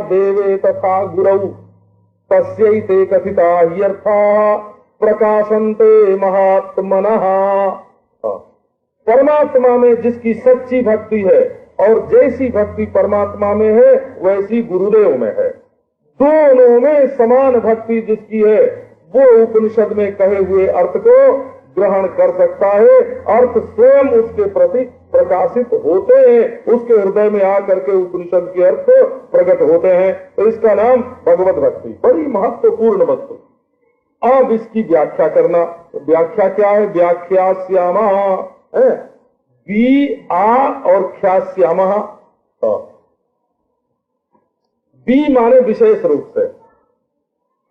देवे तथा गुरौ तस्यैते कथिता ह्यर्थाः प्रकाशन्ते महात्मनः। परमात्मा में जिसकी सच्ची भक्ति है और जैसी भक्ति परमात्मा में है वैसी गुरुदेव में है, दोनों में समान भक्ति जिसकी है वो उपनिषद में कहे हुए अर्थ को ग्रहण कर सकता है। अर्थ स्वयं उसके प्रति प्रकाशित होते हैं, उसके हृदय में आकर के उपनिषद के अर्थ प्रकट होते हैं। तो इसका नाम भगवत भक्ति, बड़ी महत्वपूर्ण वस्तु। अब इसकी व्याख्या करना, व्याख्या क्या है? व्याख्या श्यामा बी आ और ख्या श्यामा। बी माने विशेष रूप से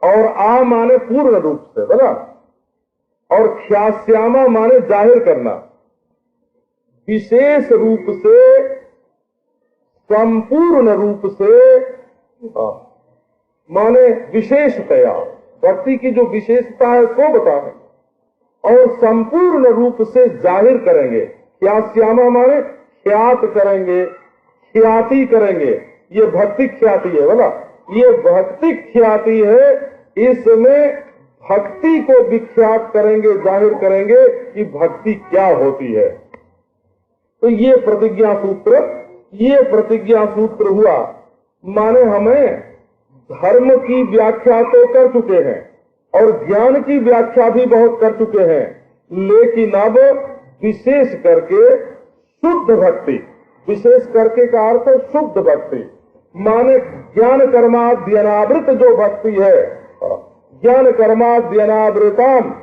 और आ माने पूर्ण रूप से, बोला, और ख्यास्यामा माने जाहिर करना। विशेष रूप से, संपूर्ण रूप से माने विशेषतया, भक्ति की जो विशेषता है सो बताएं और संपूर्ण रूप से जाहिर करेंगे। ख्यास्यामा माने ख्यात करेंगे, ख्याति करेंगे। ये भक्ति ख्याति है, बोला, ये भक्ति ख्याति है। इसमें भक्ति को विख्यात करेंगे, जाहिर करेंगे कि भक्ति क्या होती है। तो ये प्रतिज्ञा सूत्र हुआ। माने हमें धर्म की व्याख्या तो कर चुके हैं और ज्ञान की व्याख्या भी बहुत कर चुके हैं, लेकिन अब विशेष करके शुद्ध भक्ति, विशेष करके का अर्थ शुद्ध भक्ति माने ज्ञान कर्माद्यनावृत जो भक्ति है, ज्ञान कर्माद्यनावृतम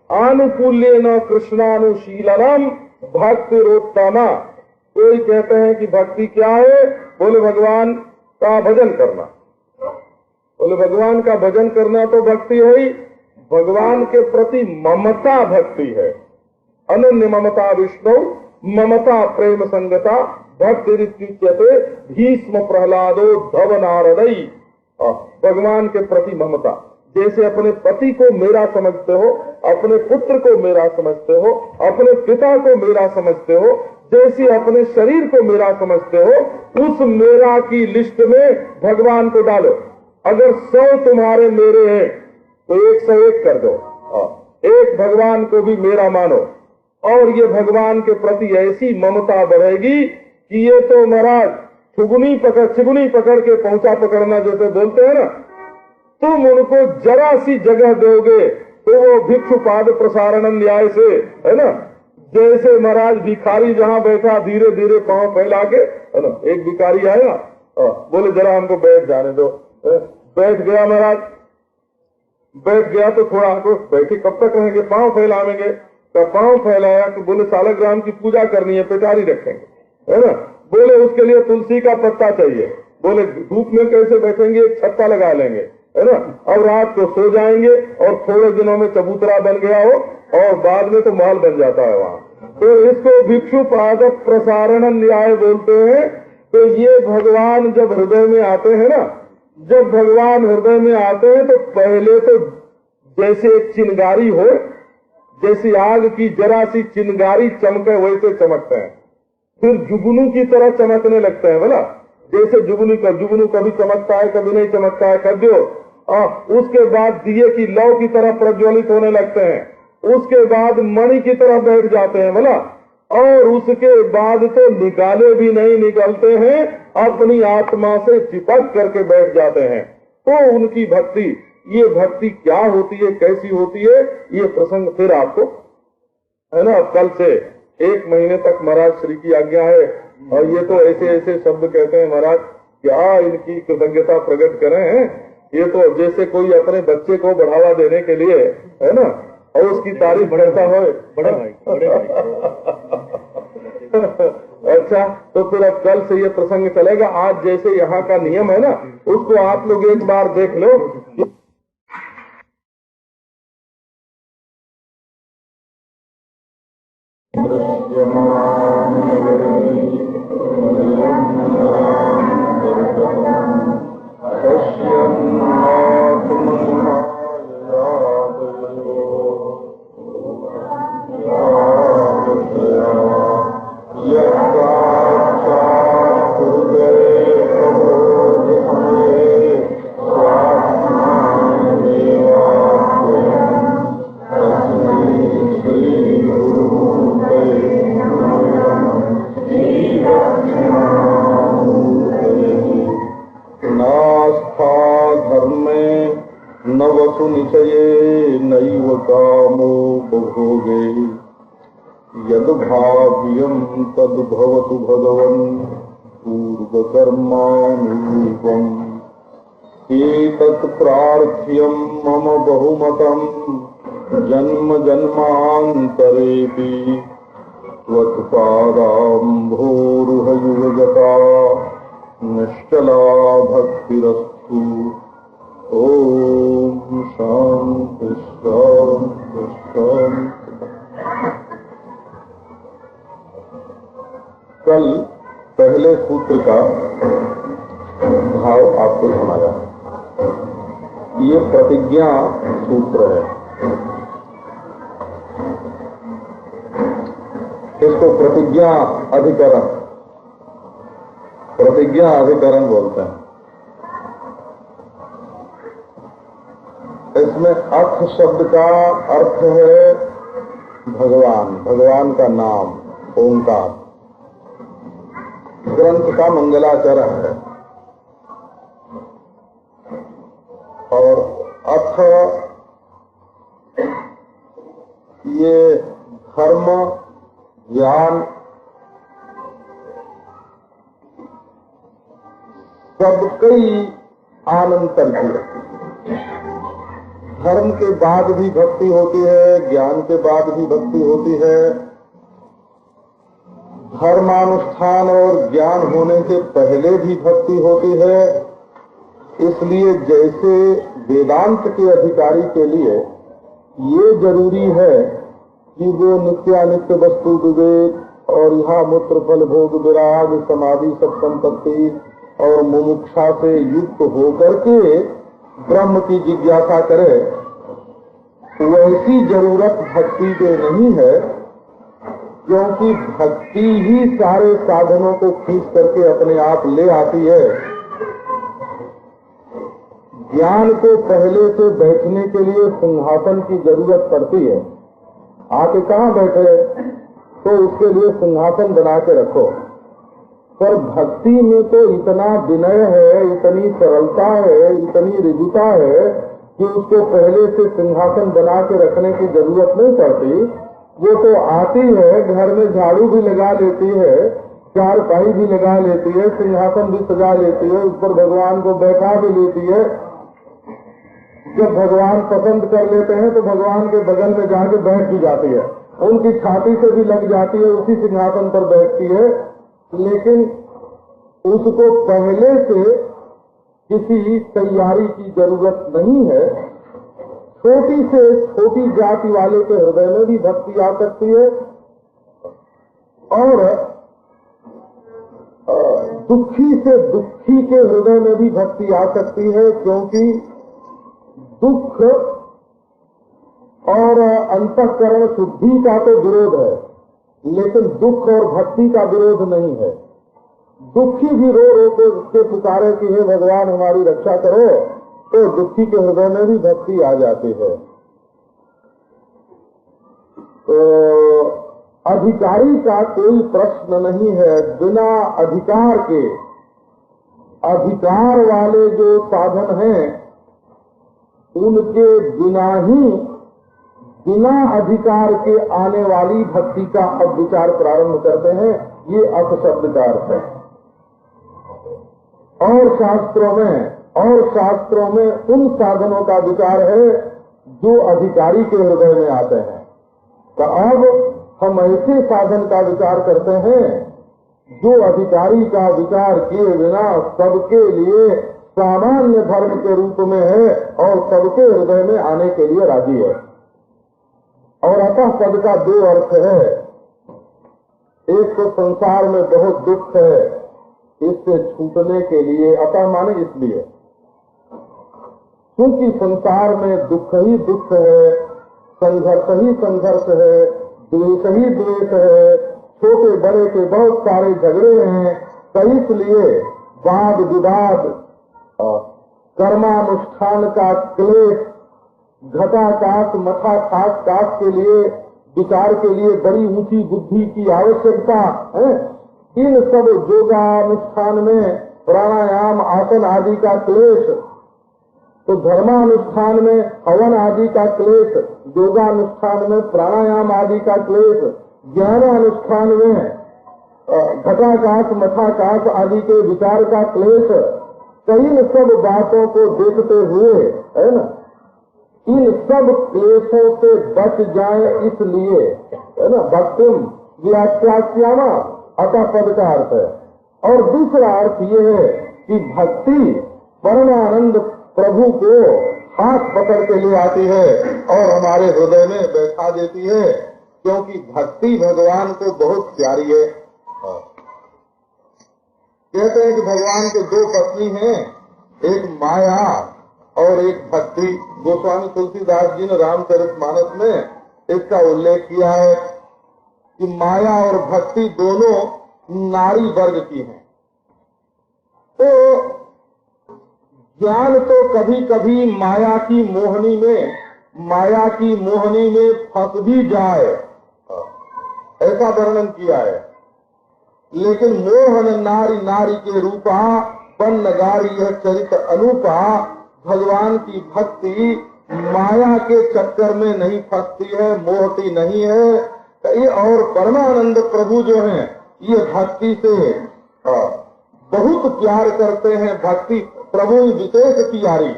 आनुकूल्येन कृष्णानुशीलनम भक्तिरोत्तमा। कोई कहते हैं कि भक्ति क्या है? बोले भगवान का भजन करना। बोले भगवान का भजन करना तो भक्ति है ही, भगवान के प्रति ममता भक्ति है। अनन्य ममता विष्णु ममता प्रेम संगता भक्ति रित्युच्यते भीष्म प्रहलादो धव नारदई। भगवान के प्रति ममता, जैसे अपने पति को मेरा समझते हो, अपने पुत्र को मेरा समझते हो, अपने पिता को मेरा समझते हो, जैसे अपने शरीर को मेरा समझते हो, उस मेरा की लिस्ट में भगवान को डालो। अगर 100 तुम्हारे मेरे हैं तो 101 कर दो, एक भगवान को भी मेरा मानो। और ये भगवान के प्रति ऐसी ममता बढ़ेगी कि ये तो महाराज चिगुनी पकड़ के पहुंचा पकड़ना जैसे बोलते हैं ना, तुम उनको जरा सी जगह दोगे तो वो भिक्षुपाद प्रसारण न्याय से, है ना, जैसे महाराज भिखारी जहां बैठा धीरे धीरे पांव फैला के, है ना, एक भिखारी आया, बोले जरा हमको बैठ जाने दो। बैठ गया महाराज, बैठ गया तो थोड़ा हमको बैठे कब तक रहेंगे, पांव फैलावेंगे। तो पांव फैलाया तो बोले सालग्राम की पूजा करनी है, पेटारी रखेंगे, है ना। बोले उसके लिए तुलसी का पत्ता चाहिए। बोले धूप में कैसे बैठेंगे, एक छत्ता लगा लेंगे, है ना, और रात को सो जाएंगे और थोड़े दिनों में चबूतरा बन गया हो और बाद में तो महल बन जाता है वहाँ। तो इसको भिक्षुपाद प्रसारण न्याय बोलते हैं। तो ये भगवान जब हृदय में आते हैं ना, जब भगवान हृदय में आते हैं तो पहले तो जैसे एक चिनगारी हो, जैसी आग की जरा सी चिनगारी चमके वैसे चमकते हैं, फिर जुगनू की तरह चमकने लगते हैं। बोला जैसे जुगनू कभी चमकता है कभी नहीं चमकता है, कभी उसके बाद दिए की लौ की तरह प्रज्वलित होने लगते हैं, उसके बाद मणि की तरह बैठ जाते हैं। बोला और उसके बाद तो निकाले भी नहीं निकलते हैं, अपनी आत्मा से चिपक करके बैठ जाते हैं। तो उनकी भक्ति, ये भक्ति क्या होती है, कैसी होती है, ये प्रसंग फिर आपको, है ना, कल से 1 महीने तक महाराज श्री की आज्ञा है। और ये तो ऐसे ऐसे शब्द कहते हैं महाराज, क्या इनकी कृतज्ञता प्रकट करें हैं। ये तो जैसे कोई अपने बच्चे को बढ़ावा देने के लिए, है ना, और उसकी तारीफ बढ़ता हो, बड़े भाई अच्छा, तो फिर अब कल से ये प्रसंग चलेगा। आज जैसे यहाँ का नियम है ना, उसको आप लोग एक बार देख लो। निचये नैव कामोपभोगे यद्भाव्यं तद्भवतु भगवन् पूर्वकर्मानुरूपम् एतत् प्रार्थ्यं मम बहुमतं जन्म जन्मान्तरेऽपि त्वत्पादाम्भोरुहयुगता निश्चला भक्तिरस्तु। ओम शांति शांति शांति। कल पहले सूत्र का भाव आपको सुनाया। ये प्रतिज्ञा सूत्र है। इसको प्रतिज्ञा अधिकरण बोलते हैं। इसमें अर्थ शब्द का अर्थ है भगवान का नाम ओंकार। ग्रंथ का मंगलाचरण है और अर्थ ये धर्म ज्ञान सब कई आनंतर की रखती है। धर्म के बाद भी भक्ति होती है, ज्ञान के बाद भी भक्ति होती है। धर्मानुष्ठान और ज्ञान होने से पहले भी भक्ति होती है। इसलिए जैसे वेदांत के अधिकारी के लिए ये जरूरी है कि वो नित्यानित्य वस्तु विवेक और यहाँ मूत्र फल भोग विराग समाधि सत्संपत्ति और मुमुक्षा से युक्त होकर के ब्रह्म की जिज्ञासा करे, वैसी जरूरत भक्ति के नहीं है, क्योंकि भक्ति ही सारे साधनों को खींच करके अपने आप ले आती है। ज्ञान को पहले से बैठने के लिए सिंहासन की जरूरत पड़ती है। आके कहाँ बैठे तो उसके लिए सिंहासन बना के रखो। पर भक्ति में तो इतना विनय है, इतनी सरलता है, इतनी ऋजुता है कि उसको पहले से सिंहासन बना के रखने की जरूरत नहीं पड़ती। वो तो आती है, घर में झाड़ू भी लगा लेती है, चारपाई भी लगा लेती है, सिंहासन भी सजा लेती है, उस पर भगवान को बैठा भी लेती है। जब भगवान पसंद कर लेते हैं तो भगवान के बगल में जाके बैठ भी जाती है, उनकी छाती से भी लग जाती है, उसी सिंहासन पर बैठती है। लेकिन उसको पहले से किसी तैयारी की जरूरत नहीं है। छोटी से छोटी जाति वाले के हृदय में भी भक्ति आ सकती है और दुखी से दुखी के हृदय में भी भक्ति आ सकती है, क्योंकि दुख और अंतःकरण शुद्धि का तो विरोध है, लेकिन दुख और भक्ति का विरोध नहीं है। दुखी भी रो रो के पुकारे कि हे भगवान हमारी रक्षा करो, तो दुखी के हृदय में भी भक्ति आ जाती है। तो अधिकारी का कोई प्रश्न नहीं है। बिना अधिकार के, अधिकार वाले जो साधन हैं उनके बिना ही, बिना अधिकार के आने वाली भक्ति का अब विचार प्रारंभ करते हैं। ये अर्थ शब्द का अर्थ है। और शास्त्रों में उन साधनों का विचार है जो अधिकारी के हृदय में आते हैं। तो अब हम ऐसे साधन का विचार करते हैं जो अधिकारी का विचार किए बिना सबके लिए सामान्य धर्म के रूप में है और सबके हृदय में आने के लिए राजी है। और अतः पद का दो अर्थ है। एक तो संसार में बहुत दुख है, इससे छूटने के लिए, अतः माने इसलिए क्योंकि संसार में दुख ही दुख है, संघर्ष ही संघर्ष है, द्वेष ही द्वेष है, छोटे बड़े के बहुत सारे झगड़े हैं। तो इसलिए वाद विवाद, कर्मानुष्ठान का क्लेश, घटाकाश मठाकाश काश के लिए, विचार के लिए बड़ी ऊंची बुद्धि की आवश्यकता है। इन सब योगानुष्ठान में प्राणायाम आसन आदि का क्लेश तो धर्मानुष्ठान में हवन आदि का क्लेश, योगानुष्ठान में प्राणायाम आदि का क्लेश, ज्ञानानुष्ठान में घटाकाश मठाकाश आदि के विचार का क्लेश, इन सब बातों को देखते हुए, है ना, इन सब क्लेशों से बच जाए इसलिए, है ना, भक्तिम व्याख्यास्यामा अतः पद का अर्थ है। और दूसरा अर्थ ये है कि भक्ति परमानंद प्रभु को हाथ पकड़ के ले आती है और हमारे हृदय में बैठा देती है, क्योंकि भक्ति भगवान को बहुत प्यारी है। कहते हैं कि भगवान के दो पत्नी हैं, एक माया और एक भक्ति। गोस्वामी तुलसीदास जी ने रामचरितमानस में इसका उल्लेख किया है कि माया और भक्ति दोनों नारी वर्ग की हैं। तो ज्ञान तो कभी कभी माया की मोहनी में फंस भी जाए, ऐसा वर्णन किया है। लेकिन मोहन नारी नारी के रूपा पन्न गारी यह चरित अनूपा, भगवान की भक्ति माया के चक्कर में नहीं फंसती है, मोहती नहीं है। ये और परमानंद प्रभु जो हैं ये भक्ति से बहुत प्यार करते हैं। भक्ति प्रभु विशेष प्यारी,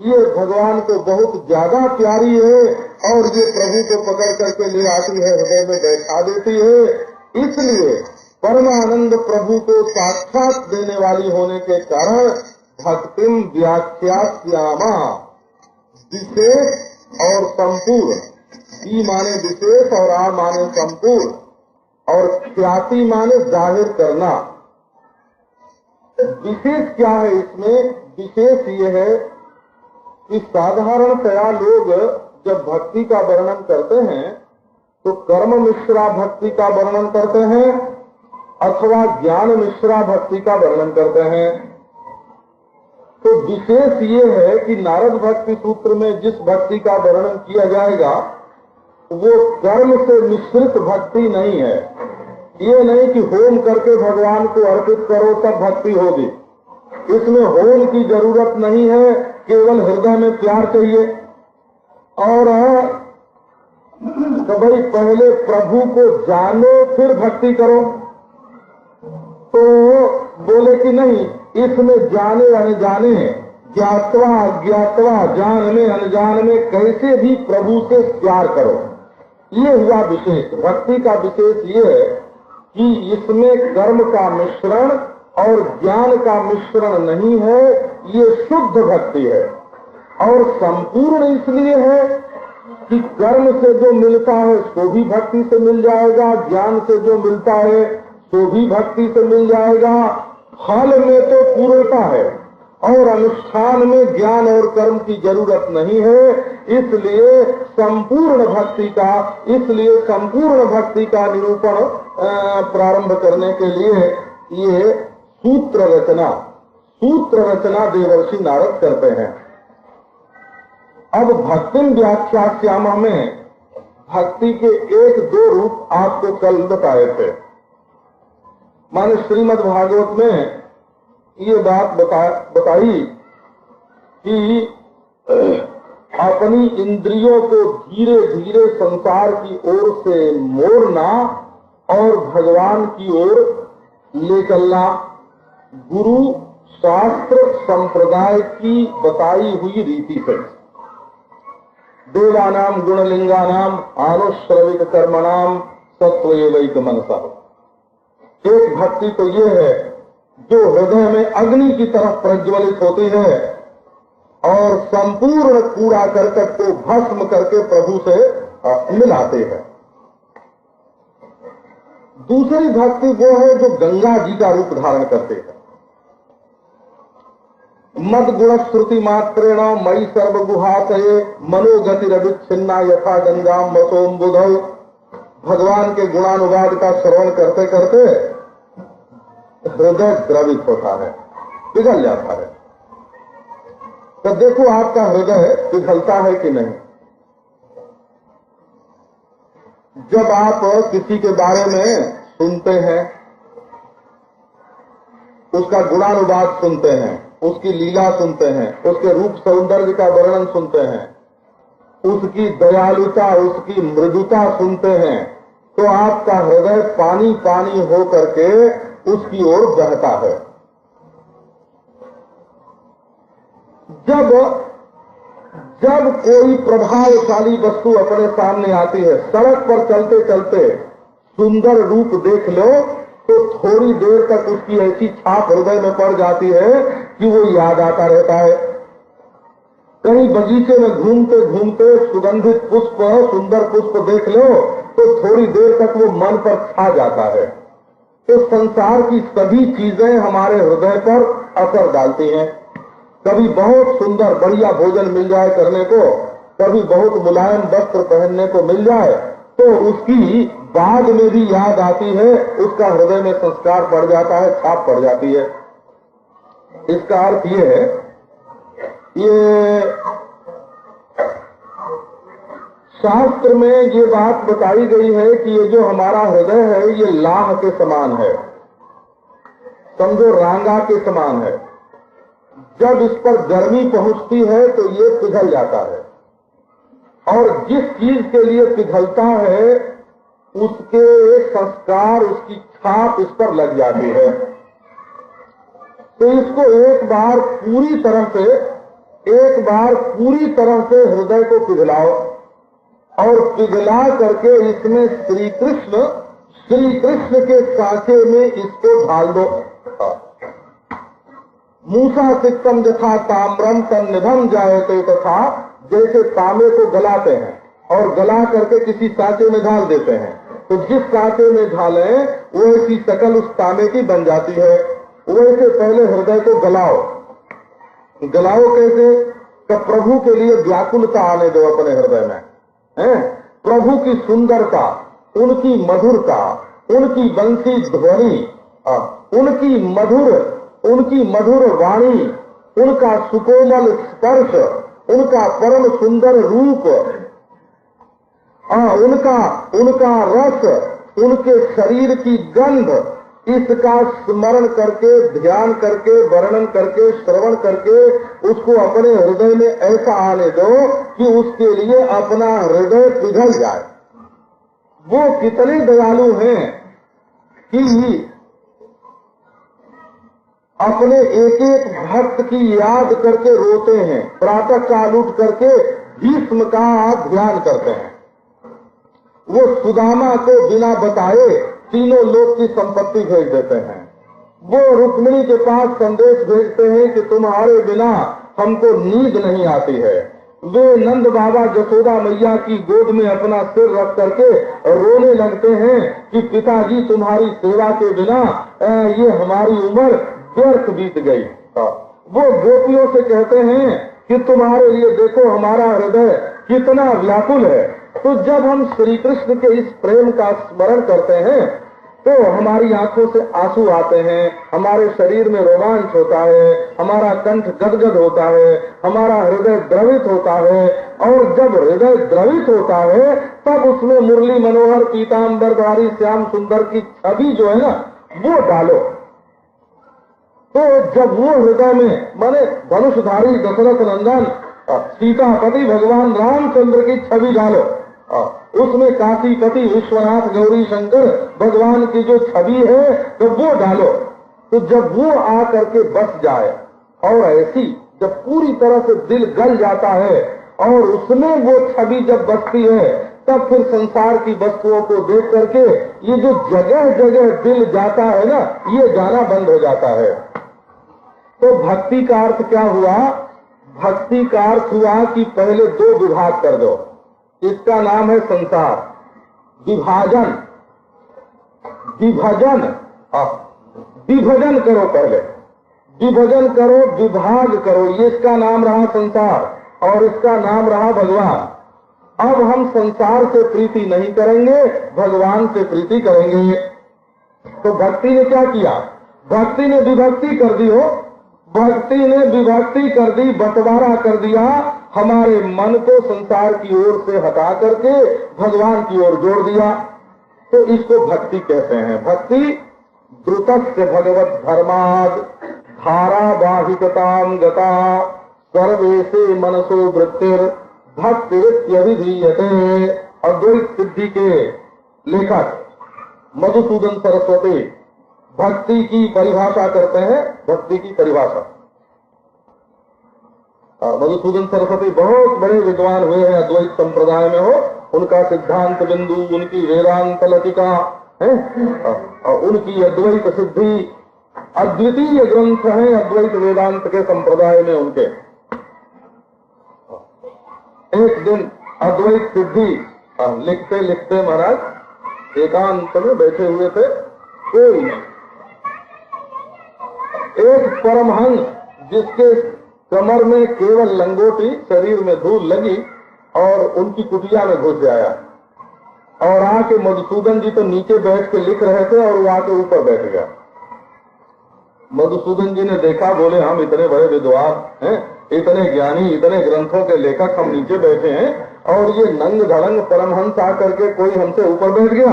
ये भगवान को बहुत ज्यादा प्यारी है और ये प्रभु को पकड़ करके ले आती है, हृदय में बैठा देती है। इसलिए परमानंद प्रभु को साक्षात देने वाली होने के कारण भक्तिम व्याख्यास्यामा, विशेष और संपूर्ण, ई माने विशेष और आ माने संपूर्ण, और ख्याति माने जाहिर करना। विशेष क्या है इसमें? विशेष ये है कि साधारणतया लोग जब भक्ति का वर्णन करते हैं तो कर्म मिश्रा भक्ति का वर्णन करते हैं अथवा ज्ञान मिश्रा भक्ति का वर्णन करते हैं। तो विशेष ये है कि नारद भक्ति सूत्र में जिस भक्ति का वर्णन किया जाएगा वो कर्म से मिश्रित भक्ति नहीं है। ये नहीं कि होम करके भगवान को अर्पित करो तब भक्ति होगी, इसमें होम की जरूरत नहीं है, केवल हृदय में प्यार चाहिए। और तो भाई पहले प्रभु को जानो फिर भक्ति करो, तो बोले कि नहीं, इसमें जाने अनजाने, ज्ञातवा अज्ञातवा, जानने अनजान में कैसे भी प्रभु से प्यार करो, ये हुआ विशेष। भक्ति का विशेष ये है कि इसमें कर्म का मिश्रण और ज्ञान का मिश्रण नहीं है, ये शुद्ध भक्ति है। और संपूर्ण इसलिए है कि कर्म से जो मिलता है सो भी भक्ति से मिल जाएगा, ज्ञान से जो मिलता है सो भी भक्ति से मिल जाएगा। फल में तो पूर्णता है और अनुष्ठान में ज्ञान और कर्म की जरूरत नहीं है। इसलिए संपूर्ण भक्ति का निरूपण प्रारंभ करने के लिए ये सूत्र रचना देवर्षि नारद करते हैं। अब भक्तिम व्याख्यास्यामा में भक्ति के एक दो रूप आपको कल बताए थे। माने श्रीमद् भागवत में ये बात बताई कि अपनी इंद्रियों को धीरे धीरे संसार की ओर से मोड़ना और भगवान की ओर ले चलना, गुरु शास्त्र संप्रदाय की बताई हुई रीति से। देवानाम गुणलिंगानाम आनुश्रविक कर्मणाम सत्वैवैक मनसा। एक भक्ति तो ये है जो हृदय में अग्नि की तरफ प्रज्वलित होती है और संपूर्ण कूड़ा करकट को भस्म करके प्रभु से मिलाते हैं। दूसरी भक्ति वो है जो गंगा जी का रूप धारण करते हैं। मद गुण श्रुति मात्रेण मई सर्व गुहाशये मनोगति रविच्छिन्ना यथा गंगा मसोम बुधौ। भगवान के गुणानुवाद का श्रवण करते करते हृदय द्रवित होता है, पिघल जाता है। तो देखो आपका हृदय पिघलता है कि नहीं। जब आप किसी के बारे में सुनते हैं, उसका गुणानुवाद सुनते हैं, उसकी लीला सुनते हैं, उसके रूप सौंदर्य का वर्णन सुनते हैं, उसकी दयालुता, उसकी मृदुता सुनते हैं, तो आपका हृदय पानी पानी हो करके उसकी ओर बहता है। जब कोई प्रभावशाली वस्तु अपने सामने आती है, सड़क पर चलते चलते सुंदर रूप देख लो तो थोड़ी देर तक उसकी ऐसी छाप हृदय में पड़ जाती है कि वो याद आता रहता है। कहीं बगीचे में घूमते घूमते सुगंधित पुष्प, सुंदर पुष्प देख लो तो थोड़ी देर तक वो मन पर छा जाता है। तो संसार की सभी चीजें हमारे हृदय पर असर डालती हैं। कभी बहुत सुंदर बढ़िया भोजन मिल जाए करने को, कभी बहुत मुलायम वस्त्र पहनने को मिल जाए तो उसकी बाद में भी याद आती है, उसका हृदय में संस्कार पड़ जाता है, छाप पड़ जाती है। इसका अर्थ ये है, ये शास्त्र में ये बात बताई गई है कि ये जो हमारा हृदय है ये लाह के समान है, समझो रांगा के समान है। जब इस पर गर्मी पहुंचती है तो ये पिघल जाता है, और जिस चीज के लिए पिघलता है उसके संस्कार, उसकी छाप इस पर लग जाती है। तो इसको एक बार पूरी तरह से हृदय को पिघलाओ और पिघला करके इसमें श्री कृष्ण के सांचे में इसको ढाल दो। मूसा सिक्तम यथा ताम्रम तन्निभम जायते तथा, जैसे तांबे को गलाते हैं और गला करके किसी सांचे में ढाल देते हैं, तो जिस सांचे में ढालें वो ऐसी शकल उस तांबे की बन जाती है। वैसे पहले हृदय को गलाओ कैसे? तो प्रभु के लिए व्याकुलता आने दो अपने हृदय में, प्रभु की सुंदरता, उनकी मधुरता, उनकी बंसी ध्वनि, उनकी मधुर वाणी, उनका सुकोमल स्पर्श, उनका परम सुंदर रूप, उनका रस, उनके शरीर की गंध, इसका स्मरण करके, ध्यान करके, वर्णन करके, श्रवण करके उसको अपने हृदय में ऐसा आने दो कि उसके लिए अपना हृदय पिघल जाए। वो कितने दयालु हैं कि अपने एक एक भक्त की याद करके रोते हैं, प्रातः काल उठ करके भीष्म का ध्यान करते हैं। वो सुदामा को बिना बताए तीनों लोक की संपत्ति भेज देते हैं। वो रुक्मिणी के पास संदेश भेजते हैं कि तुम्हारे बिना हमको नींद नहीं आती है। वे नंद बाबा जसोदा मैया की गोद में अपना सिर रख करके रोने लगते हैं कि पिताजी तुम्हारी सेवा के बिना ये हमारी उम्र व्यर्थ बीत गई। वो गोपियों से कहते हैं कि तुम्हारे लिए देखो हमारा हृदय कितना व्याकुल है। तो जब हम श्री कृष्ण के इस प्रेम का स्मरण करते हैं तो हमारी आंखों से आंसू आते हैं, हमारे शरीर में रोमांच होता है, हमारा कंठ गदगद होता है, हमारा हृदय द्रवित होता है। और जब हृदय द्रवित होता है तब उसमें मुरली मनोहर पीताम्बरधारी श्याम सुंदर की छवि जो है ना वो डालो। तो जब वो हृदय में माने धनुषधारी दशरथ नंदन सीतापति भगवान रामचंद्र की छवि डालो, उसमें काशीपति विश्वनाथ गौरी शंकर भगवान की जो छवि है तो वो डालो। तो जब वो आ करके बस जाए और ऐसी जब पूरी तरह से दिल गल जाता है और उसमें वो छवि जब बसती है तब फिर संसार की वस्तुओं को देख करके ये जो जगह जगह दिल जाता है ना, ये जाना बंद हो जाता है। तो भक्ति का अर्थ क्या हुआ? भक्ति का अर्थ हुआ कि पहले दो विभाग कर दो। इसका नाम है संसार। विभाजन करो, पहले विभजन करो, विभाग करो, ये इसका नाम रहा संसार और इसका नाम रहा भगवान। अब हम संसार से प्रीति नहीं करेंगे, भगवान से प्रीति करेंगे। तो भक्ति ने क्या किया? भक्ति ने विभक्ति कर दी हो, भक्ति ने विभक्ति कर दी, बंटवारा कर दिया, हमारे मन को संसार की ओर से हटा करके भगवान की ओर जोड़ दिया। तो इसको भक्ति कहते हैं। भक्ति द्रुतस्य भगवत धर्माद धारावाहिकतां गता सर्वेशे मनसो वृत्तिर भक्तिरित्यभिधीयते। अद्वैत सिद्धि के लेखक मधुसूदन सरस्वती भक्ति की परिभाषा करते हैं। भक्ति की परिभाषा मधुसूदन सरस्वती बहुत बड़े विद्वान हुए हैं अद्वैत संप्रदाय में। हो उनका सिद्धांत बिंदु, उनकी वेदांत लतिका है, उनकी अद्वैत सिद्धि अद्वितीय ग्रंथ है अद्वैत वेदांत के संप्रदाय में उनके। एक दिन अद्वैत सिद्धि लिखते लिखते महाराज एकांत में बैठे हुए थे। कोई एक परमहंस जिसके कमर में केवल लंगोटी, शरीर में धूल लगी और उनकी कुटिया में घुस आया और आके मधुसूदन जी तो नीचे बैठ के लिख रहे थे और वो आके ऊपर बैठ गया। मधुसूदन जी ने देखा, बोले हम इतने बड़े विद्वान हैं, इतने ज्ञानी, इतने ग्रंथों के लेखक, हम नीचे बैठे हैं और ये नंग धड़ंग परमहंस आकर के कोई हमसे ऊपर बैठ गया,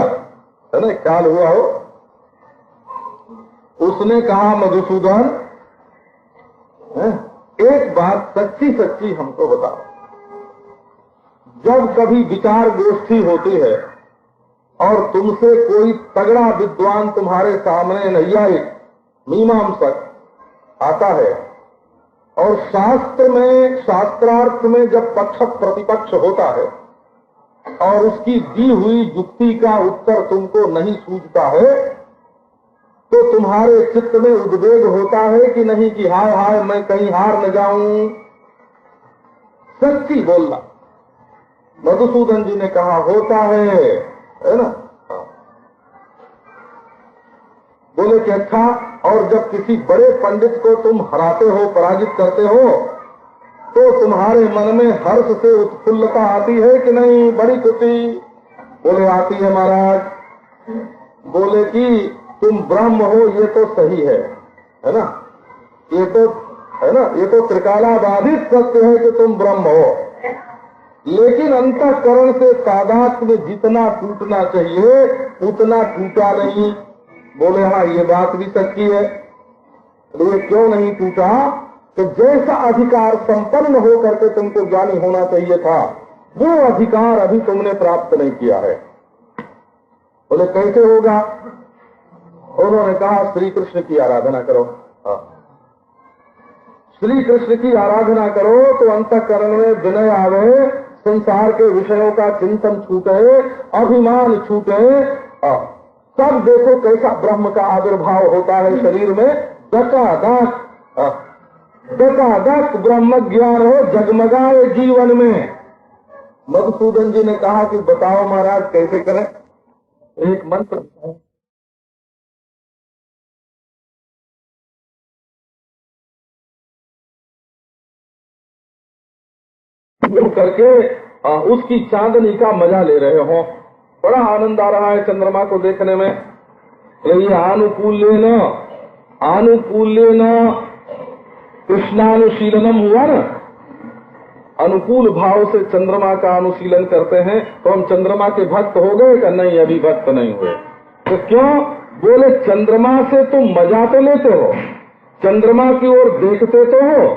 है ना, ख्याल हुआ हो। उसने कहा मधुसूदन एक बात सच्ची सच्ची हमको बताओ, जब कभी विचार गोष्ठी होती है और तुमसे कोई तगड़ा विद्वान तुम्हारे सामने नैयायिक मीमांसक आता है और शास्त्र में, शास्त्रार्थ में जब पक्ष प्रतिपक्ष होता है और उसकी दी हुई युक्ति का उत्तर तुमको नहीं सूझता है तो तुम्हारे चित्त में उद्वेग होता है कि नहीं कि हाय हाय मैं कहीं हार न जाऊं? सच्ची बोलना। मधुसूदन जी ने कहा होता है ना। बोले कि अच्छा, और जब किसी बड़े पंडित को तुम हराते हो, पराजित करते हो, तो तुम्हारे मन में हर्ष से उत्फुल्लता आती है कि नहीं? बड़ी खुशी। बोले आती है महाराज। बोले कि तुम ब्रह्म हो ये तो सही है ना, ये तो है ना, ये तो त्रिकालाबाधित सत्य है कि तुम ब्रह्म हो, लेकिन अंतःकरण से तादात्म्य में जितना टूटना चाहिए उतना टूटा नहीं। बोले हाँ ये बात भी सच्ची है। तो ये क्यों नहीं टूटा? तो जैसा अधिकार संपन्न हो करके तुमको ज्ञानी होना चाहिए था वो अधिकार अभी तुमने प्राप्त नहीं किया है। बोले कैसे होगा? उन्होंने कहा श्री कृष्ण की आराधना करो। श्री कृष्ण की आराधना करो तो अंतःकरण में विनय आवे, संसार के विषयों का चिंतन छूटे, अभिमान छूटे। सब देखो कैसा ब्रह्म का आविर्भाव होता है शरीर में। दकादक ब्रह्म ज्ञान हो जगमगाए जीवन में। मधुसूदन जी ने कहा कि बताओ महाराज कैसे करें? एक मंत्र करके उसकी चांदनी का मजा ले रहे हो। बड़ा आनंद आ रहा है चंद्रमा को देखने में। ये आनुकूल्यन कृष्णानुशीलनम हुआ ना। अनुकूल भाव से चंद्रमा का अनुशीलन करते हैं तो हम चंद्रमा के भक्त हो गए क्या? नहीं, अभी भक्त नहीं हुए। तो क्यों? बोले चंद्रमा से तुम मजा तो लेते हो, चंद्रमा की ओर देखते तो हो,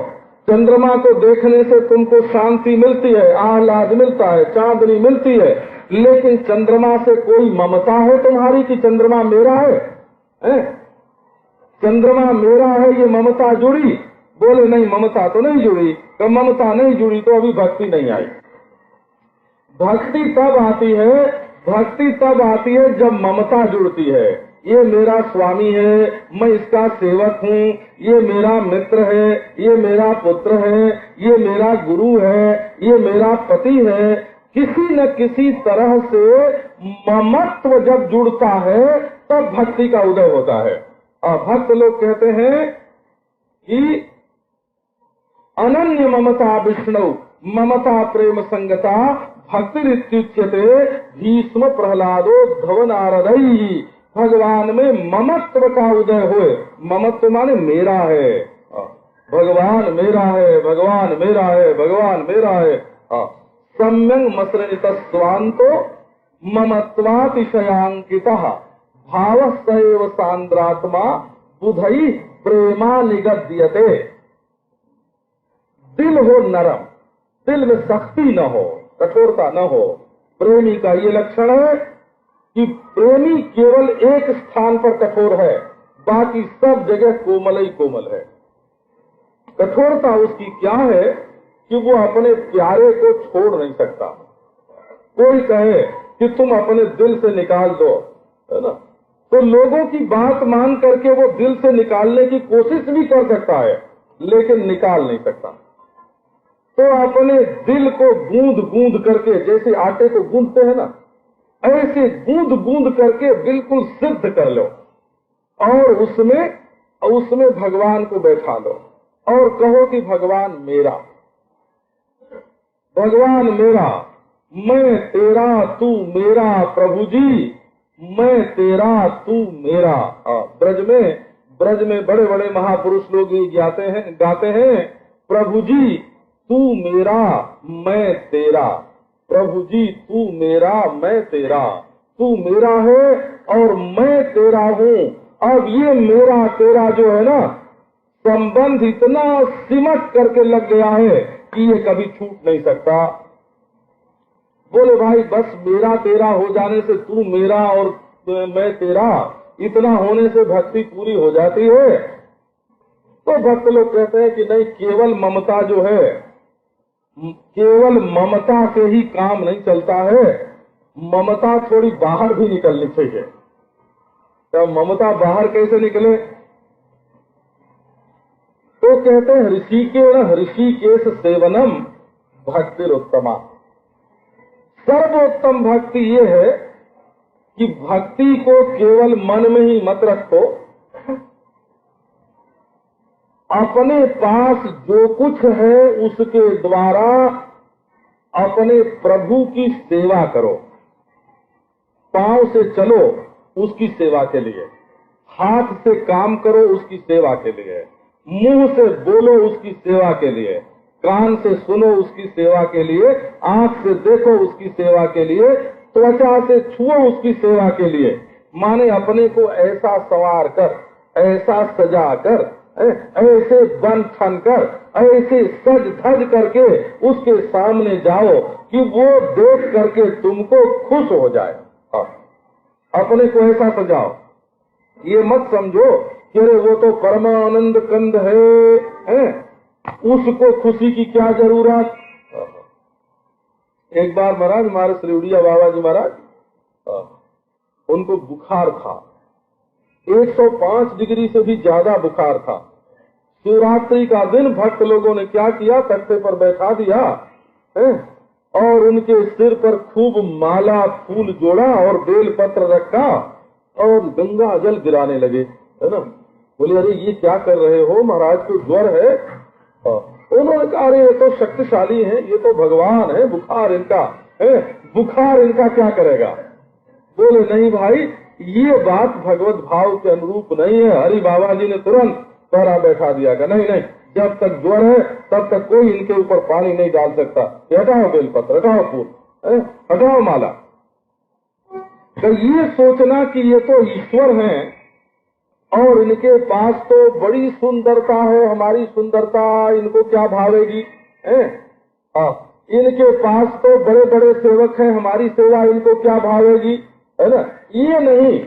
चंद्रमा को देखने से तुमको शांति मिलती है, आह्लाद मिलता है, चांदनी मिलती है, लेकिन चंद्रमा से कोई ममता है तुम्हारी कि चंद्रमा मेरा है? चंद्रमा मेरा है ये ममता जुड़ी? बोले नहीं, ममता तो नहीं जुड़ी। तो ममता नहीं जुड़ी तो अभी भक्ति नहीं आई। भक्ति तब आती है जब ममता जुड़ती है। ये मेरा स्वामी है, मैं इसका सेवक हूँ, ये मेरा miत्र है, ये मेरा पुत्र है, ये मेरा गुरु है, ये मेरा पति है। किसी न किसी तरह से ममत्व जब जुड़ता है तब भक्ति का उदय होता है। भक्त लोग कहते हैं कि अनन्य ममता विष्णु ममता प्रेम संगता भक्तिरित्युच्यते भीष्म प्रहलादो धव नारदई। भगवान में ममत्व का उदय हुए। ममत्व माने मेरा है, भगवान मेरा है, भगवान मेरा है, भगवान मेरा है। सम्यंग मसृणित स्वांतो ममत्वातिशयांकितः भावः सैव सांद्रात्मा बुधई प्रेमा निगद्यते। दिल हो नरम, दिल में सख्ती न हो, कठोरता न हो। प्रेमी का ये लक्षण है कि प्रेमी केवल एक स्थान पर कठोर है, बाकी सब जगह कोमल ही कोमल है। कठोरता उसकी क्या है कि वो अपने प्यारे को छोड़ नहीं सकता। कोई कहे कि तुम अपने दिल से निकाल दो, है ना, तो लोगों की बात मान करके वो दिल से निकालने की कोशिश भी कर सकता है, लेकिन निकाल नहीं सकता। तो अपने दिल को गूंद गूंद करके, जैसे आटे को गूंदते हैं ना, ऐसे गूंद गूंद करके बिल्कुल सिद्ध कर लो और उसमें भगवान को बैठा लो और कहो कि भगवान मेरा, भगवान मेरा, मैं तेरा तू मेरा, प्रभु जी मैं तेरा तू मेरा। ब्रज में बड़े बड़े महापुरुष लोग ये गाते हैं, प्रभु जी तू मेरा मैं तेरा, प्रभु जी तू मेरा मैं तेरा। तू मेरा है और मैं तेरा हूँ। अब ये मेरा तेरा जो है ना, संबंध इतना सिमट करके लग गया है कि ये कभी छूट नहीं सकता। बोले भाई बस मेरा तेरा हो जाने से, तू मेरा और मैं तेरा, इतना होने से भक्ति पूरी हो जाती है? तो भक्त लोग कहते हैं कि नहीं, केवल ममता जो है, केवल ममता से ही काम नहीं चलता है, ममता थोड़ी बाहर भी निकलनी चाहिए। क्या ममता बाहर कैसे निकले? तो कहते हैं ऋषिकेश सेवनम भक्तिरुत्तमा। सर्वोत्तम भक्ति ये है कि भक्ति को केवल मन में ही मत रखो, अपने पास जो कुछ है उसके द्वारा अपने प्रभु की सेवा करो। पांव से चलो उसकी सेवा के लिए, हाथ से काम करो उसकी सेवा के लिए, मुंह से बोलो उसकी सेवा के लिए, कान से सुनो उसकी सेवा के लिए, आंख से देखो उसकी सेवा के लिए, त्वचा से छुओ उसकी सेवा के लिए। माने अपने को ऐसा संवार कर, ऐसा सजा कर, ऐसे बन ठन कर, ऐसे सज धज करके उसके सामने जाओ कि वो देख करके तुमको खुश हो जाए। अपने को ऐसा सजाओ, ये मत समझो कि अरे वो तो परमानंद कंद है, उसको खुशी की क्या जरूरत। एक बार महाराज हमारे श्रीउड़िया बाबा जी महाराज, उनको बुखार था, 105 डिग्री से भी ज्यादा बुखार था। शिवरात्रि का दिन भक्त लोगों ने क्या किया, तख्ते पर बैठा दिया और उनके सिर पर खूब माला फूल जोड़ा और बेल पत्र रखा और गंगा जल गिराने लगे, है ना। बोले अरे ये क्या कर रहे हो महाराज, को ज्वर है? उन्होंने कहा अरे ये तो शक्तिशाली है, ये तो भगवान है, बुखार इनका है, बुखार इनका क्या करेगा। बोले नहीं भाई, ये बात भगवत भाव के अनुरूप नहीं है। हरि बाबा जी ने तुरंत पहरा बैठा दिया कि नहीं नहीं, जब तक ज्वर है तब तक कोई इनके ऊपर पानी नहीं डाल सकता। हटाओ बेलपत्र, हटाओ फूल, हटाओ माला। तो ये सोचना कि ये तो ईश्वर हैं और इनके पास तो बड़ी सुंदरता है, हमारी सुंदरता इनको क्या भावेगी, इनके पास तो बड़े बड़े सेवक हैं, हमारी सेवा इनको क्या भावेगी, है ना। ये नहीं,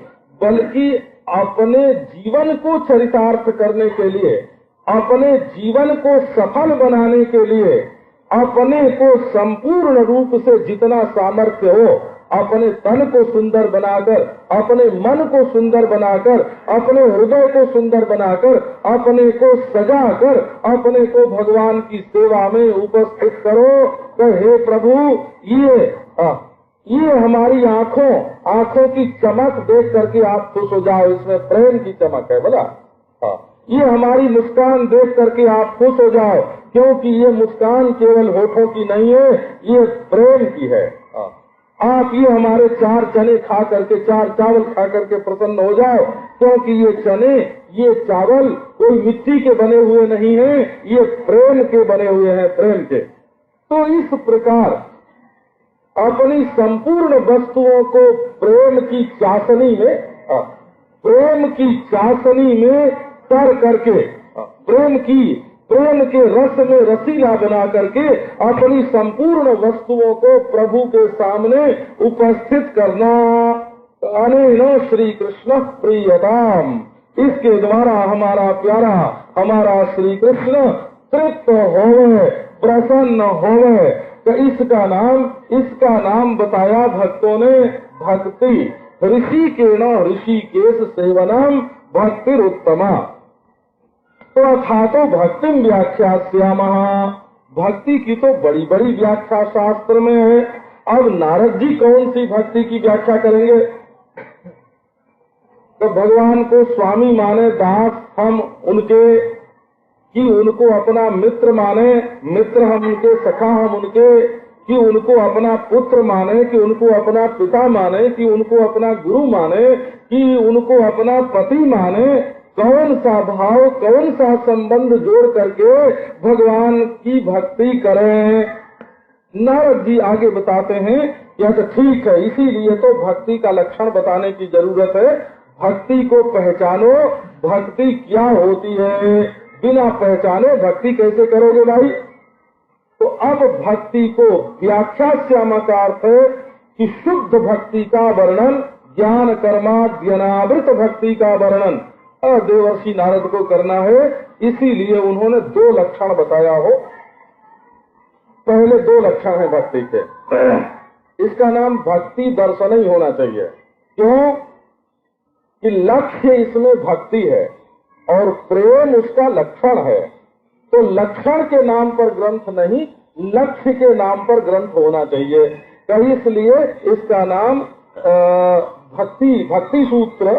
बल्कि अपने जीवन को चरितार्थ करने के लिए, अपने जीवन को सफल बनाने के लिए, अपने को संपूर्ण रूप से जितना सामर्थ्य हो, अपने तन को सुंदर बनाकर, अपने मन को सुंदर बनाकर, अपने हृदय को सुंदर बनाकर, अपने को सजाकर, अपने को भगवान की सेवा में उपस्थित करो। तो हे प्रभु, ये हमारी आंखों की चमक देख करके आप खुश हो जाओ, इसमें प्रेम की चमक है बोला। ये हमारी मुस्कान देख करके आप खुश हो जाओ, क्योंकि ये मुस्कान केवल होठों की नहीं है, ये प्रेम की है। आप ये हमारे 4 चने खा करके, 4 चावल खा करके प्रसन्न हो जाओ, क्योंकि ये चने, ये चावल कोई मिट्टी के बने हुए नहीं है, ये प्रेम के बने हुए हैं, प्रेम के। तो इस प्रकार अपनी संपूर्ण वस्तुओं को प्रेम की चाशनी में प्रेम की चाशनी में तर करके, प्रेम के रस में रसीला बना करके अपनी संपूर्ण वस्तुओं को प्रभु के सामने उपस्थित करना। अनेन श्री कृष्ण प्रियताम, इसके द्वारा हमारा प्यारा, हमारा श्री कृष्ण तृप्त होवे, प्रसन्न होवे। तो इसका नाम बताया भक्तों ने भक्ति। ऋषिकेण ऋषिकेश सेवनम भक्तिरुत्तमा। तो अथातो भक्ति व्याख्यास्यामः, भक्ति की तो बड़ी बड़ी व्याख्या शास्त्र में है। अब नारद जी कौन सी भक्ति की व्याख्या करेंगे? तो भगवान को स्वामी माने, दास हम उनके, कि उनको अपना मित्र माने, मित्र हम उनके, सखा हम उनके, कि उनको अपना पुत्र माने, कि उनको अपना पिता माने, कि उनको अपना गुरु माने, कि उनको अपना पति माने। कौन सा भाव, कौन सा संबंध जोड़ करके भगवान की भक्ति करें? नारद जी आगे बताते हैं, यह तो ठीक है, इसीलिए तो भक्ति का लक्षण बताने की जरूरत है। भक्ति को पहचानो, भक्ति क्या होती है। बिना पहचाने भक्ति कैसे करोगे भाई? तो अब भक्ति को व्याख्यास्याम का अर्थ है कि शुद्ध भक्ति का वर्णन, ज्ञान कर्माद्यनावृत भक्ति का वर्णन देवर्षि नारद को करना है। इसीलिए उन्होंने 2 लक्षण बताया हो। पहले 2 लक्षण है भक्ति के। इसका नाम भक्ति दर्शन ही होना चाहिए। क्यों? कि लक्ष्य इसमें भक्ति है और प्रेम उसका लक्षण है। तो लक्षण के नाम पर ग्रंथ नहीं, लक्ष्य के नाम पर ग्रंथ होना चाहिए। तो इसलिए इसका नाम भक्ति सूत्र,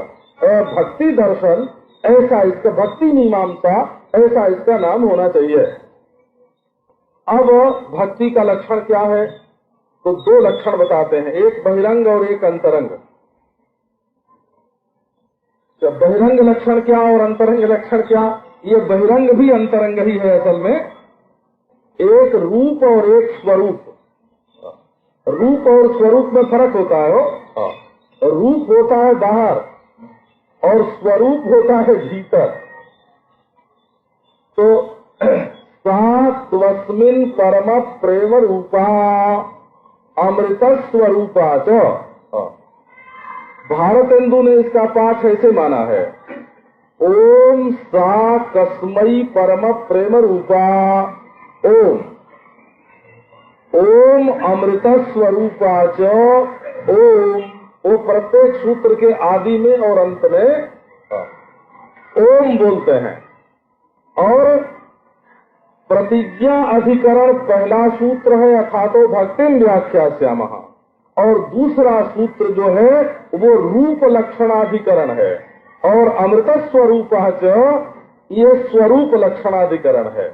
भक्ति दर्शन, ऐसा इसका, भक्ति मीमांसा, ऐसा इसका नाम होना चाहिए। अब भक्ति का लक्षण क्या है? तो 2 लक्षण बताते हैं, एक बहिरंग और एक अंतरंग। जब बहिरंग लक्षण क्या और अंतरंग लक्षण क्या? ये बहिरंग भी अंतरंग ही है असल में। एक रूप और एक स्वरूप। रूप और स्वरूप में फर्क होता है। रूप होता है बाहर और स्वरूप होता है भीतर। तो सात्वस्मिन् परम प्रेम रूपा अमृत स्वरूपा च। भारतेंदु ने इसका पाठ ऐसे माना है, ओम सा कस्मै परम प्रेम रूपा ओम, ओम अमृत स्वरूपा च ओम। वो प्रत्येक सूत्र के आदि में और अंत में ओम बोलते हैं। और प्रतिज्ञा अधिकरण पहला सूत्र है, अथातो भक्तिं व्याख्यास्यामः। और दूसरा सूत्र जो है वो रूप लक्षणाधिकरण है। और अमृत स्वरूपः च, ये स्वरूप लक्षणाधिकरण है।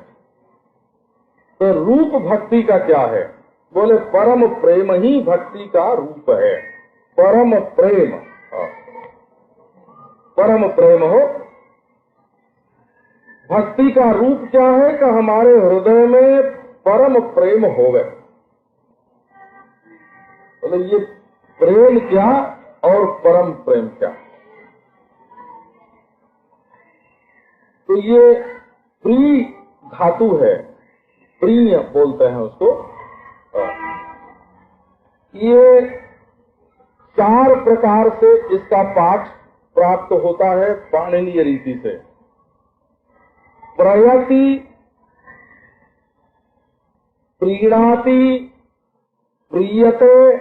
तो रूप भक्ति का क्या है? बोले परम प्रेम ही भक्ति का रूप है। परम प्रेम, परम प्रेम हो। भक्ति का रूप क्या है कि हमारे हृदय में परम प्रेम हो गए। बोले ये प्रेम क्या और परम प्रेम क्या? तो ये प्रिय धातु है, प्रिय बोलते हैं उसको। ये 4 प्रकार से इसका पाठ प्राप्त होता है पाणिनीय रीति से। प्रयति, प्रीणाति, प्रीयते,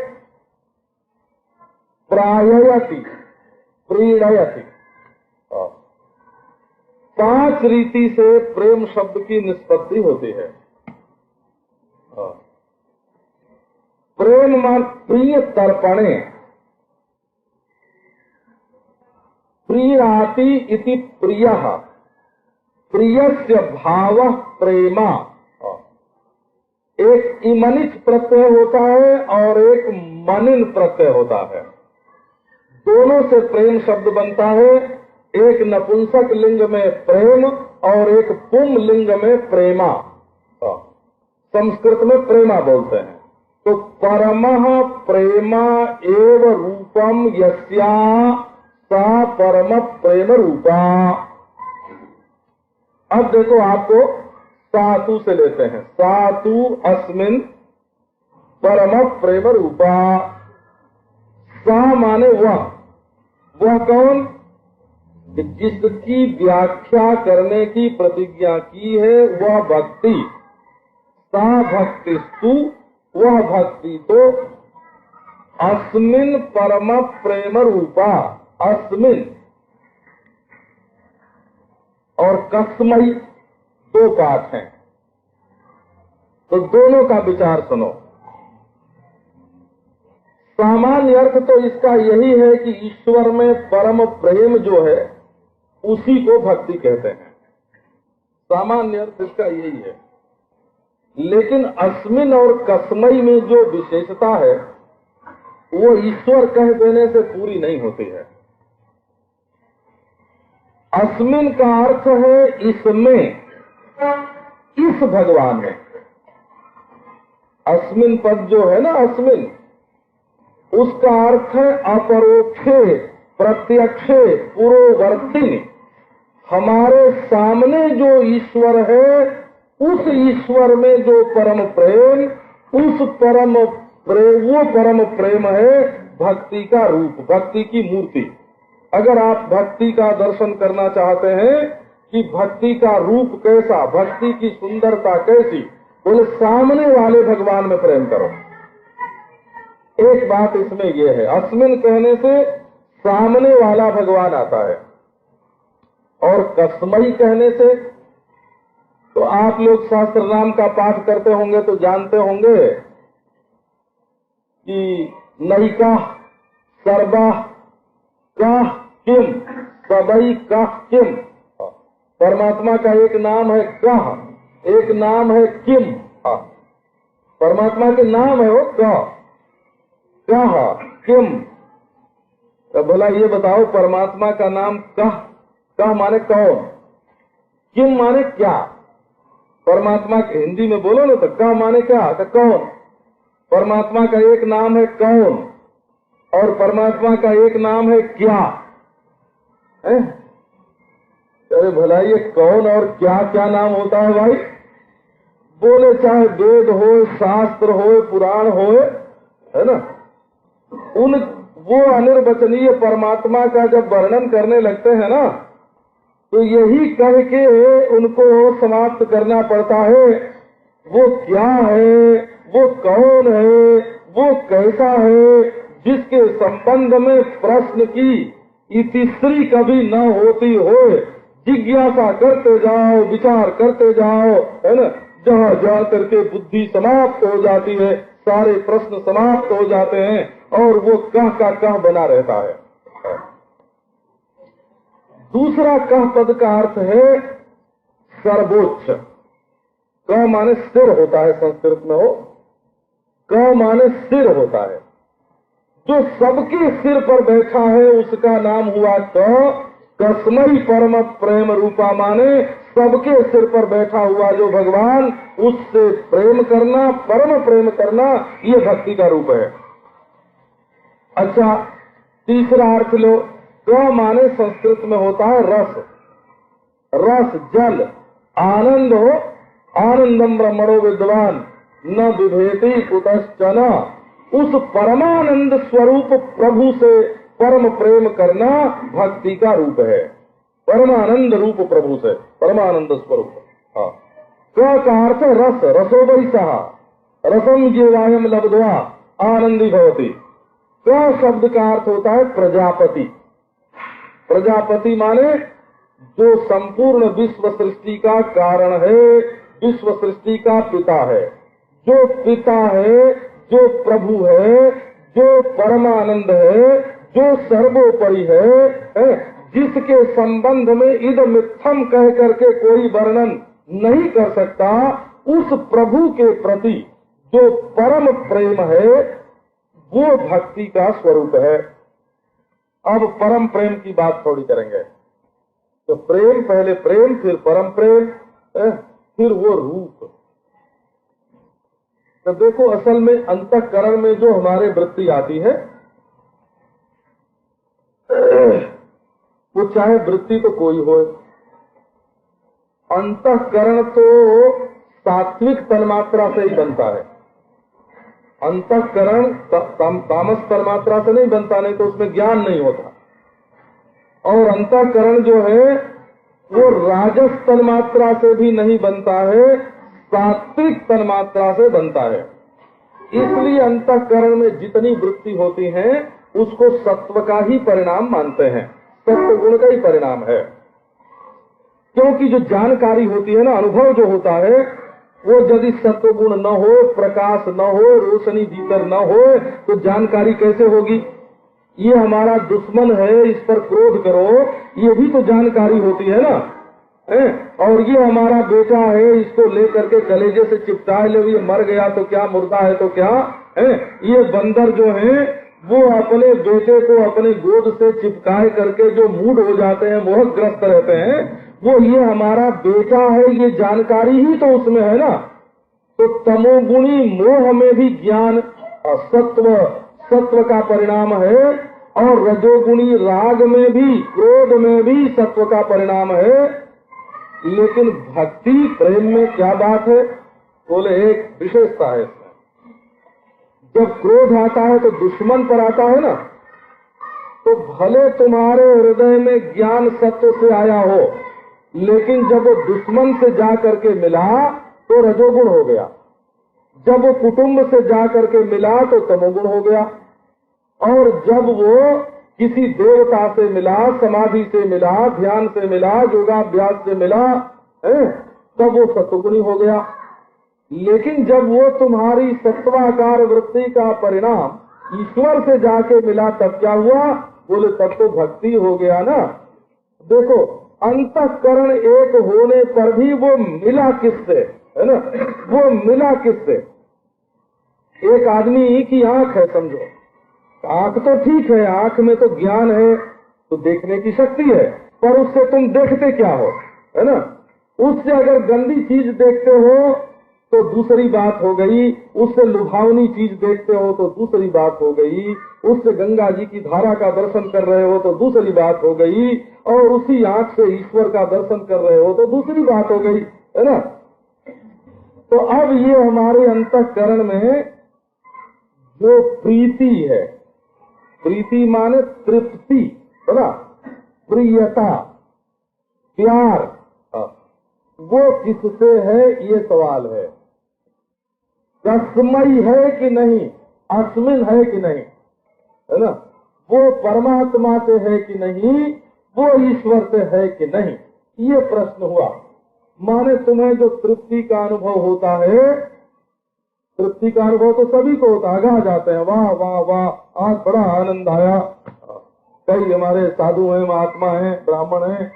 प्राययति, प्रीणयति। 5 रीति से प्रेम शब्द की निष्पत्ति होती है। प्रेम मान प्रिय तर्पणे, प्रीणाति इति प्रियः, प्रियस्य भावः प्रेमा। एक इमनिच प्रत्यय होता है और एक मनिन प्रत्यय होता है। दोनों से प्रेम शब्द बनता है। एक नपुंसक लिंग में प्रेम और एक पुम लिंग में प्रेमा। संस्कृत में प्रेमा बोलते हैं। तो परमः प्रेमा एव रूपम यस्या सा परम प्रेम रूपा। अब देखो, आपको सातु से लेते हैं। सातु अस्मिन परम प्रेम रूपा। सा माने वह कौन? जिसकी व्याख्या करने की प्रतिज्ञा की है वह भक्ति। सा भक्तिस्तु, वह भक्ति तो अस्मिन परम प्रेम रूपा। अस्मिन और कस्मई दो पाठ हैं, तो दोनों का विचार सुनो। सामान्य अर्थ तो इसका यही है कि ईश्वर में परम प्रेम जो है उसी को भक्ति कहते हैं। सामान्य अर्थ इसका यही है। लेकिन अस्मिन और कस्मई में जो विशेषता है वो ईश्वर कह देने से पूरी नहीं होती है। अस्मिन का अर्थ है इसमें, इस भगवान में। अस्मिन पद जो है ना, अस्मिन, उसका अर्थ है अपरोक्षे, प्रत्यक्षे, पुरोवर्तिनी। हमारे सामने जो ईश्वर है उस ईश्वर में जो परम प्रेम, उस परम प्रेम, वो परम प्रेम है भक्ति का रूप, भक्ति की मूर्ति। अगर आप भक्ति का दर्शन करना चाहते हैं कि भक्ति का रूप कैसा, भक्ति की सुंदरता कैसी, बोले सामने वाले भगवान में प्रेम करो। एक बात इसमें यह है, अस्मिन कहने से सामने वाला भगवान आता है, और कस्मई कहने से, तो आप लोग शास्त्र नाम का पाठ करते होंगे तो जानते होंगे कि नैका सर्वा कह किम, सबई कह किम। परमात्मा का एक नाम है कह, एक नाम है किम। परमात्मा के नाम है वो कह किम। तो बोला ये बताओ, परमात्मा का नाम कह माने कौन, किम माने क्या। परमात्मा के हिंदी में बोलो ना तो कह माने क्या, तो कौन। परमात्मा का एक नाम है कौन और परमात्मा का एक नाम है क्या है? अरे भला ये कौन और क्या क्या नाम होता है भाई? बोले चाहे वेद हो, शास्त्र हो, पुराण हो, है ना, उन वो अनिर्वचनीय परमात्मा का जब वर्णन करने लगते हैं ना, तो यही कह के उनको समाप्त करना पड़ता है। वो क्या है, वो कौन है, वो कैसा है, जिसके संबंध में प्रश्न की इतिश्री कभी न होती हो। जिज्ञासा करते जाओ, विचार करते जाओ, है ना, जहाँ जा करके बुद्धि समाप्त हो जाती है, सारे प्रश्न समाप्त हो जाते हैं और वो कह का कह बना रहता है। दूसरा कह पद का अर्थ है सर्वोच्च। क माने सिर होता है, संस्कृत में हो, क माने सिर होता है। जो सबके सिर पर बैठा है उसका नाम हुआ क। कस्मई परम प्रेम रूपा माने सबके सिर पर बैठा हुआ जो भगवान, उससे प्रेम करना, परम प्रेम करना, ये भक्ति का रूप है। अच्छा, तीसरा अर्थ लो। क माने संस्कृत में होता है रस, रस जल, आनंद हो। आनंदम ब्रह्मणो विद्वान न विभेति कुतश्चन। उस परमानंद स्वरूप प्रभु से परम प्रेम करना भक्ति का रूप है। परमानंद रूप प्रभु से, परमानंद स्वरूप। हाँ, का अर्थ रस, रसो वै सहा रसम जीवायम लब्ध्वा आनंदी भवति। क शब्द का अर्थ होता है प्रजापति। प्रजापति माने जो संपूर्ण विश्व सृष्टि का कारण है, विश्व सृष्टि का पिता है, जो पिता है, जो प्रभु है, जो परमानंद है, जो सर्वोपरि है, जिसके संबंध में इदम इत्थम कह करके कोई वर्णन नहीं कर सकता, उस प्रभु के प्रति जो परम प्रेम है वो भक्ति का स्वरूप है। अब परम प्रेम की बात थोड़ी करेंगे। तो प्रेम, पहले प्रेम, फिर परम प्रेम, फिर वो रूप। तो देखो, असल में अंतःकरण में जो हमारे वृत्ति आती है, वो चाहे वृत्ति तो कोई हो। अंतःकरण तो सात्विक तन्मात्रा से ही बनता है, अंतःकरण तामस तन्मात्रा से नहीं बनता, नहीं तो उसमें ज्ञान नहीं होता। और अंतःकरण जो है वो राजस तन्मात्रा से भी नहीं बनता है, सात्विक तन्मात्रा से बनता है। इसलिए अंतःकरण में जितनी वृत्ति होती है उसको सत्व का ही परिणाम मानते हैं, सत्व गुण का ही परिणाम है। क्योंकि जो जानकारी होती है ना, अनुभव जो होता है, वो यदि सत्व गुण न हो, प्रकाश न हो, रोशनी भीतर न हो, तो जानकारी कैसे होगी? ये हमारा दुश्मन है, इस पर क्रोध करो, ये भी तो जानकारी होती है ना। और ये हमारा बेटा है, इसको लेकर के कलेजे से चिपटा ले, ये मर गया तो क्या, मुर्दा है तो क्या है? ये बंदर जो है वो अपने बेटे को अपने गोद से चिपकाए करके जो मूड हो जाते हैं, मोहग्रस्त रहते हैं, वो ये हमारा बेटा है, ये जानकारी ही तो उसमें है ना। तो तमोगुणी मोह में भी ज्ञान सत्व का परिणाम है, और रजोगुणी राग में भी, क्रोध में भी सत्व का परिणाम है। लेकिन भक्ति प्रेम में क्या बात है? बोले एक विशेषता है इसमें। जब क्रोध आता है तो दुश्मन पर आता है ना, तो भले तुम्हारे हृदय में ज्ञान सत्व से आया हो, लेकिन जब वो दुश्मन से जा करके मिला तो रजोगुण हो गया, जब वो कुटुंब से जा करके मिला तो तमोगुण हो गया, और जब वो किसी देवता से मिला, समाधि से मिला, ध्यान से मिला, योगाभ्यास से मिला, तब वो सत्वगुणी हो गया। लेकिन जब वो तुम्हारी सत्वाकार वृत्ति का परिणाम ईश्वर से जाके मिला, तब क्या हुआ? बोले तब तो भक्ति हो गया ना। देखो, अंतःकरण एक होने पर भी वो मिला किससे, है ना? वो मिला किससे? एक आदमी की आंख है, समझो, आंख तो ठीक है, आंख में तो ज्ञान है, तो देखने की शक्ति है, पर उससे तुम देखते क्या हो, है ना? उससे अगर गंदी चीज देखते हो तो दूसरी बात हो गई, उससे लुभावनी चीज देखते हो तो दूसरी बात हो गई, उससे गंगा जी की धारा का दर्शन कर रहे हो तो दूसरी बात हो गई, और उसी आंख से ईश्वर का दर्शन कर रहे हो तो दूसरी बात हो गई, है ना? तो अब ये हमारे अंतःकरण में जो प्रीति है, प्रीति माने तृप्ति, है ना, प्रियता, प्यार, वो किससे है? ये सवाल है। रसमयी है कि नहीं, अस्मिन है कि नहीं, है ना? वो परमात्मा से है कि नहीं, वो ईश्वर से है कि नहीं, ये प्रश्न हुआ। माने तुम्हें जो तृप्ति का अनुभव होता है, तृप्ति का अनुभव तो सभी को होता है, गा जाते हैं, वाह वाह वाह, आज बड़ा आनंद आया। कई हमारे साधु हैं, महात्मा हैं, ब्राह्मण हैं,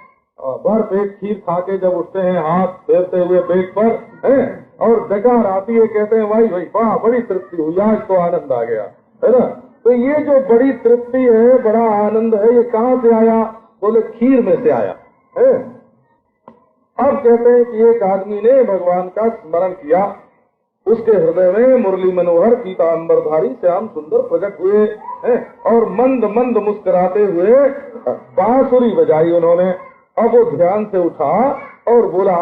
भर पेट खीर खा के जब उठते हैं, हाथ फेरते हुए पेट पर है, और डकार आती है, कहते हैं भाई भाई वाह बड़ी तृप्ति हुई, आज तो आनंद आ गया, है ना? तो ये जो बड़ी तृप्ति है, बड़ा आनंद है, ये कहाँ से आया? बोले खीर में से आया है। अब कहते हैं कि एक आदमी ने भगवान का स्मरण किया, उसके हृदय में मुरली मनोहर पीतांबरधारी श्याम सुंदर प्रकट हुए हैं, और मंद मंद मुस्कुराते हुए बांसुरी बजाई उन्होंने। अब वो ध्यान से उठा और बोला,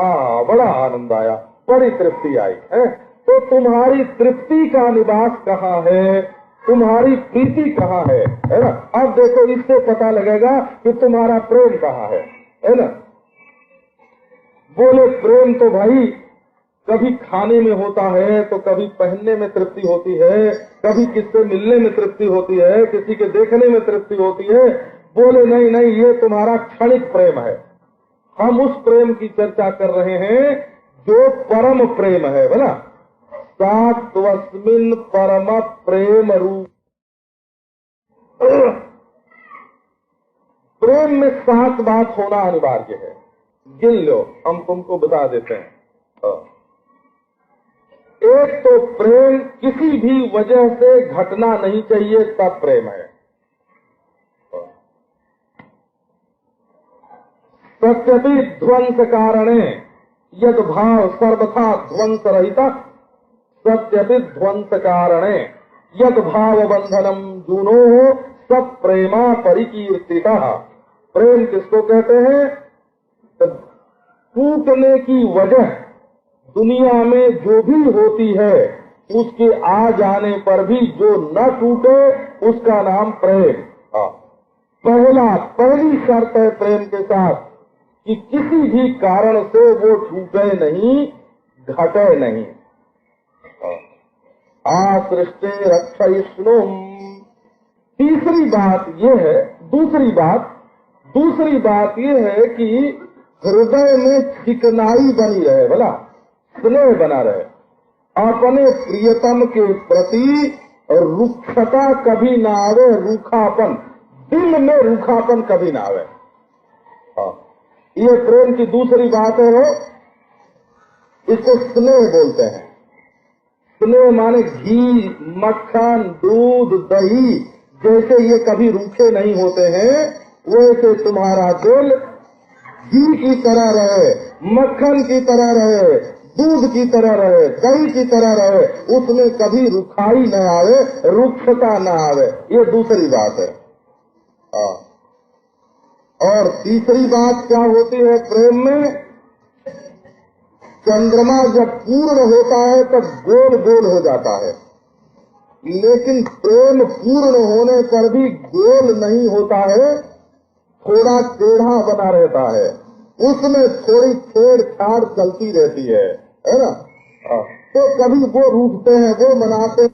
बड़ा आनंद आया, बड़ी तृप्ति आई है। तो तुम्हारी तृप्ति का निवास कहाँ है? तुम्हारी प्रीति कहाँ है ना? अब देखो, इससे पता लगेगा कि तुम्हारा प्रेम कहाँ है ना? बोले प्रेम तो भाई कभी खाने में होता है, तो कभी पहनने में तृप्ति होती है, कभी किससे मिलने में तृप्ति होती है, किसी के देखने में तृप्ति होती है। बोले नहीं नहीं, ये तुम्हारा क्षणिक प्रेम है। हम उस प्रेम की चर्चा कर रहे हैं जो परम प्रेम है, बोला सात्वस्मिन् परम प्रेम रूप। प्रेम में 7 बात होना अनिवार्य है। गिन लो, हम तुमको बता देते हैं। एक तो प्रेम किसी भी वजह से घटना नहीं चाहिए, तब प्रेम है। सत्यपि ध्वंस कारणे यद भाव सर्वथा ध्वंस रहिता, सत्यपि ध्वंस कारणे यद भाव बंधनम जूनो सब प्रेमा परिकीर्तिता। प्रेम किसको कहते हैं? तो टूटने की वजह दुनिया में जो भी होती है उसके आ जाने पर भी जो न टूटे उसका नाम प्रेम। पहली शर्त है प्रेम के साथ कि किसी भी कारण से वो टूटे नहीं, घटे नहीं। आसृष्टे रक्षयिष्णुम्। तीसरी बात ये है, दूसरी बात ये है कि हृदय में चिकनाई बनी रहे, भला स्नेह बना रहे, अपने प्रियतम के प्रति रुक्षता कभी ना आवे, रूखापन, दिल में रूखापन कभी ना आवे। ये प्रेम की दूसरी बात है, वो इसको स्नेह बोलते हैं। स्नेह माने घी, मक्खन, दूध, दही, जैसे ये कभी रूखे नहीं होते हैं, वैसे तुम्हारा दिल घी की तरह रहे, मक्खन की तरह रहे, दूध की तरह रहे, दही की तरह रहे, उसमें कभी रुखाई न आवे, रुक्षता न आवे। ये दूसरी बात है। और तीसरी बात क्या होती है प्रेम में? चंद्रमा जब पूर्ण होता है तब गोल गोल हो जाता है, लेकिन प्रेम पूर्ण होने पर भी गोल नहीं होता है, थोड़ा टेढ़ा बना रहता है, उसमें थोड़ी छेड़छाड़ चलती रहती है ना। तो कभी वो रूठते हैं, वो मनाते हैं,